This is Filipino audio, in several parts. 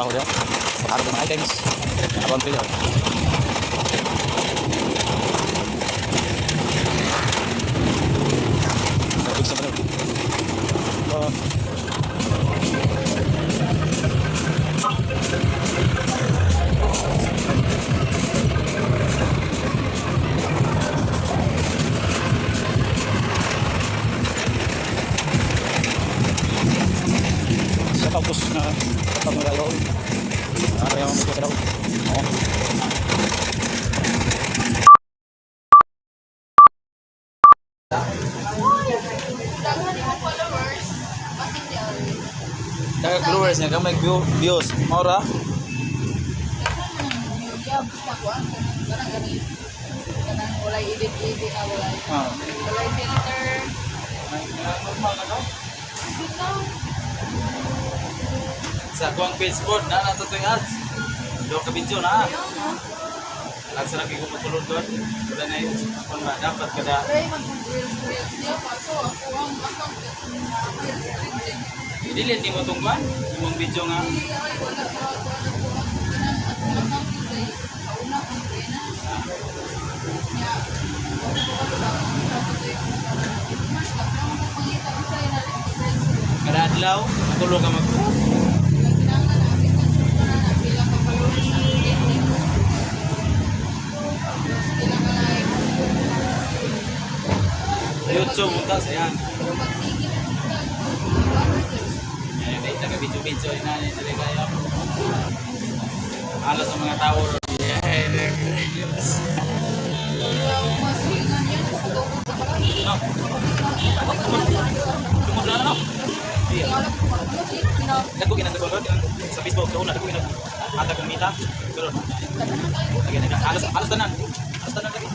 trabaho dia. Makaharap ng items. Abang free. Sa bener. Tapos na pamulayo ano yung mga daw dagang followers niya gamay views maura walay edit walay filter sa kuang Facebook na nato to ads do ka video na lagsara kay kung matulod doon wala na yung kung ba dapat kada dili di mo tungkuan imong video nga kada adlaw tulo ka mag-post YouTube mo tas yan. Ay, taga-video-video na nila kayo. Halos sa mga tao. Tumod na no? Dako ginagawa sa Facebook sa una dako ginagawa. Ata kong mita. Pero halos tanan. Halos tanan lagi.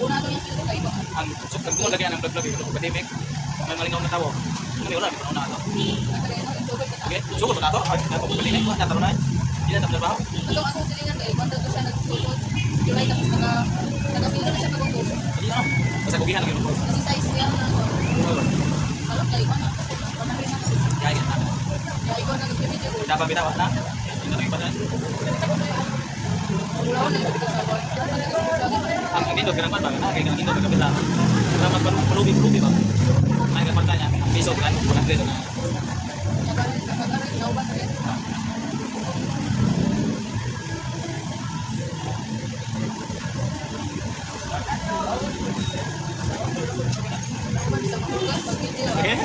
Ang tungkol lagi ang vlog ito pandemic may malingaw na tao kami wala ko na ato okay sugod na ato ako pandemic na taro na hindi na trabaho ako silingan kay banda ko siya nagtutod July tapos naka-filter na siya pag-post hindi na basta kugihan lagi ko kasi size niya halap kay mana kaya kita kaya ikaw nag-video dapat bitaw na hindi na ipadan wala na ito sa boy ang dito kinaman ba na kay dito kabila dapat ba pulubi ba may kapantanya piso kan bukan dito okay